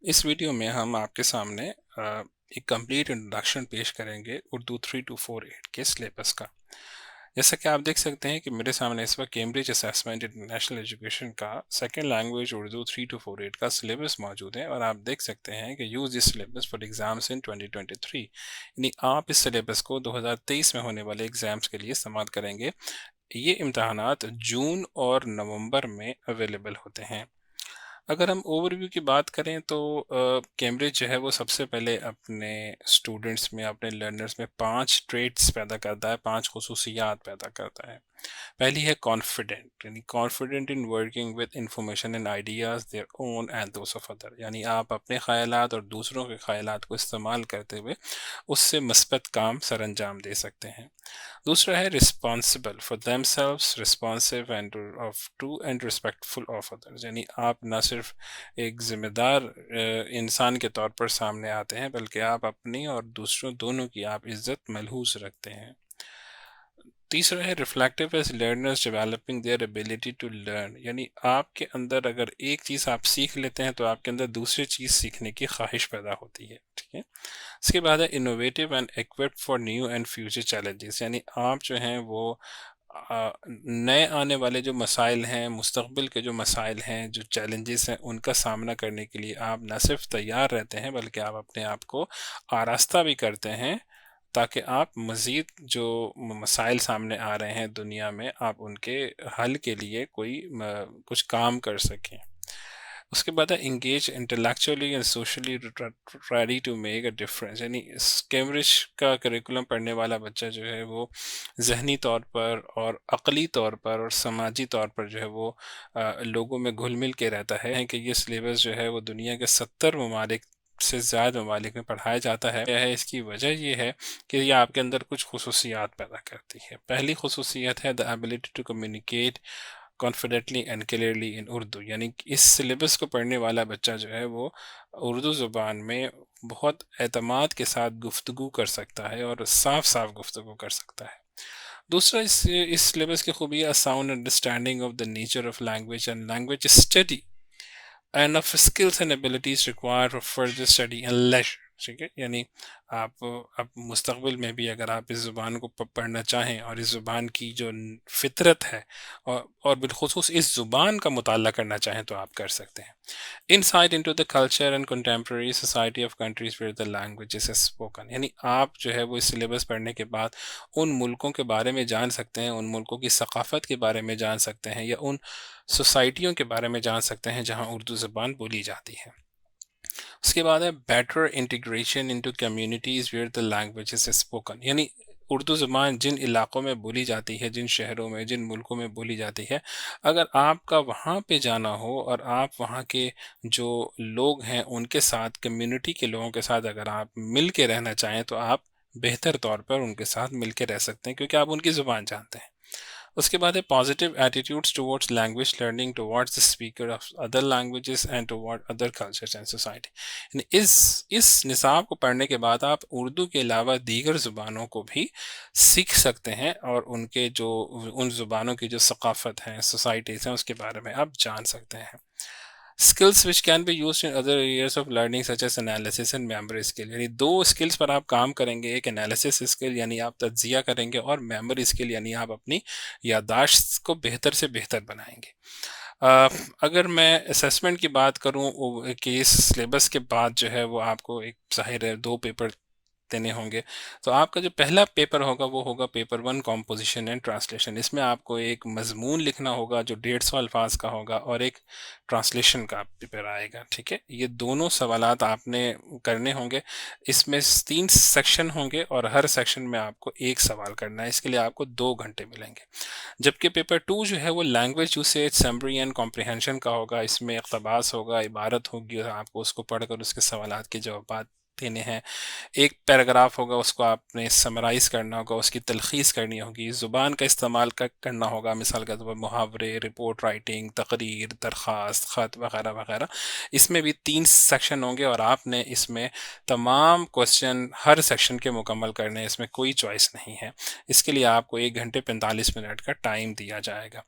اس video میں ہم آپ کے سامنے ایک کمپلیٹ انٹروڈکشن پیش کریں گے اردو 3248 کے سلیبس کا۔ جیسا کہ آپ دیکھ سکتے ہیں کہ میرے سامنے اس وقت کیمبرج اسیسمنٹ انٹرنیشنل ایجوکیشن کا سیکنڈ لینگویج اردو 3248 کا سلیبس موجود ہے، اور آپ دیکھ سکتے ہیں کہ use this syllabus for exams in 2023، یعنی آپ اس سلیبس کو 2023 میں ہونے والے ایگزامس کے لیے استعمال کریں گے۔ یہ امتحانات جون اور نومبر میں اویلیبل ہوتے ہیں۔ اگر ہم اوور ویو کی بات کریں تو کیمبرج جو ہے وہ سب سے پہلے اپنے اسٹوڈنٹس میں، اپنے لرنرز میں 5 ٹریٹس پیدا کرتا ہے، 5 خصوصیات پیدا کرتا ہے۔ پہلی ہے کانفیڈنٹ، یعنی confident in working with information and ideas their own and those of other, یعنی آپ اپنے خیالات اور دوسروں کے خیالات کو استعمال کرتے ہوئے اس سے مثبت کام سر انجام دے سکتے ہیں۔ دوسرا ہے responsible for them selves, responsive and of two and respectful of others, یعنی آپ نہ صرف ایک ذمہ دار انسان کے طور پر سامنے آتے ہیں، بلکہ آپ اپنی اور دوسروں دونوں کی آپ عزت ملحوظ رکھتے ہیں۔ تیسرا ہے reflective as learners developing their ability to learn, یعنی آپ کے اندر اگر ایک چیز آپ سیکھ لیتے ہیں تو آپ کے اندر دوسری چیز سیکھنے کی خواہش پیدا ہوتی ہے، ٹھیک ہے۔ اس کے بعد ہے innovative and equipped for new and future challenges, یعنی آپ جو ہیں وہ نئے آنے والے جو مسائل ہیں، مستقبل کے جو مسائل ہیں، جو چیلنجز ہیں، ان کا سامنا کرنے کے لیے آپ نہ صرف تیار رہتے ہیں بلکہ آپ اپنے آپ کو آراستہ بھی کرتے ہیں، تاکہ آپ مزید جو مسائل سامنے آ رہے ہیں دنیا میں، آپ ان کے حل کے لیے کچھ کام کر سکیں۔ اس کے بعد ہے engage intellectually and socially ready to make a difference, یعنی کیمبرج کا کریکولم پڑھنے والا بچہ جو ہے وہ ذہنی طور پر اور عقلی طور پر اور سماجی طور پر جو ہے وہ لوگوں میں گھل مل کے رہتا ہے کہ یہ سلیبس جو ہے وہ دنیا کے 70 ممالک سے زیادہ ممالک میں پڑھایا جاتا ہے۔ اس کی وجہ یہ ہے کہ یہ آپ کے اندر کچھ خصوصیات پیدا کرتی ہے۔ پہلی خصوصیت ہے the ability to communicate confidently and clearly in Urdu, یعنی اس سلیبس کو پڑھنے والا بچہ جو ہے وہ اردو زبان میں بہت اعتماد کے ساتھ گفتگو کر سکتا ہے اور صاف صاف گفتگو کر سکتا ہے۔ دوسرا اس سلیبس کی خوبی ہے sound understanding of the nature of language and language study and of skills and abilities required for further study and leisure, ٹھیک ہے۔ یعنی آپ اب مستقبل میں بھی اگر آپ اس زبان کو پڑھنا چاہیں اور اس زبان کی جو فطرت ہے اور بالخصوص اس زبان کا مطالعہ کرنا چاہیں تو آپ کر سکتے ہیں۔ Insight into the culture and contemporary society of countries where the language is spoken, یعنی آپ جو ہے وہ اس سلیبس پڑھنے کے بعد ان ملکوں کے بارے میں جان سکتے ہیں، ان ملکوں کی ثقافت کے بارے میں جان سکتے ہیں، یا ان سوسائٹیوں کے بارے میں جان سکتے ہیں جہاں اردو زبان بولی جاتی ہے۔ اس کے بعد ہے better integration into communities where the language is spoken, یعنی اردو زبان جن علاقوں میں بولی جاتی ہے، جن شہروں میں، جن ملکوں میں بولی جاتی ہے، اگر آپ کا وہاں پہ جانا ہو اور آپ وہاں کے جو لوگ ہیں ان کے ساتھ، کمیونٹی کے لوگوں کے ساتھ اگر آپ مل کے رہنا چاہیں تو آپ بہتر طور پر ان کے ساتھ مل کے رہ سکتے ہیں، کیونکہ آپ ان کی زبان جانتے ہیں۔ اس کے بعد ہے positive attitudes towards language learning towards the speaker of other languages and toward other cultures and society, یعنی اس نصاب کو پڑھنے کے بعد آپ اردو کے علاوہ دیگر زبانوں کو بھی سیکھ سکتے ہیں، اور ان زبانوں کی جو ثقافت ہیں، سوسائٹیز ہیں، اس کے بارے میں آپ جان سکتے ہیں۔ skills which can be used in other areas of learning such as analysis and memory skill، یعنی 2 skills پر آپ کام کریں گے، ایک انالیسس اسکل یعنی آپ تجزیہ کریں گے، اور میموری اسکل یعنی آپ اپنی یادداشت کو بہتر سے بہتر بنائیں گے۔ اگر میں اسیسمنٹ کی بات کروں کہ اس سلیبس کے بعد جو ہے وہ آپ کو ایک ظاہر ہے 2 پیپر دینے ہوں گے، تو آپ کا جو پہلا پیپر ہوگا وہ ہوگا پیپر 1 کمپوزیشن اینڈ ٹرانسلیشن۔ اس میں آپ کو ایک مضمون لکھنا ہوگا جو 150 الفاظ کا ہوگا، اور ایک ٹرانسلیشن کا پیپر آئے گا، ٹھیک ہے۔ یہ دونوں سوالات آپ نے کرنے ہوں گے۔ اس میں 3 سیکشن ہوں گے اور ہر سیکشن میں آپ کو ایک سوال کرنا ہے، اس کے لیے آپ کو 2 گھنٹے ملیں گے۔ جبکہ پیپر 2 جو ہے وہ language usage summary and comprehension کا ہوگا، اس میں اقتباس ہوگا، عبارت ہوگی، اور آپ کو اس کو پڑھ کر اس کے سوالات کے جوابات دینے ہیں۔ ایک پیراگراف ہوگا، اس کو آپ نے سمرائز کرنا ہوگا، اس کی تلخیص کرنی ہوگی، زبان کا استعمال کرنا ہوگا، مثال کے طور پر محاورے، رپورٹ رائٹنگ، تقریر، درخواست، خط وغیرہ وغیرہ۔ اس میں بھی 3 سیکشن ہوں گے، اور آپ نے اس میں تمام کوسچن ہر سیکشن کے مکمل کرنے ہیں، اس میں کوئی چوائس نہیں ہے۔ اس کے لیے آپ کو 1 گھنٹے 45 منٹ کا ٹائم دیا جائے گا۔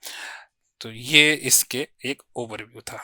تو یہ اس کے ایک اوور ویو تھا۔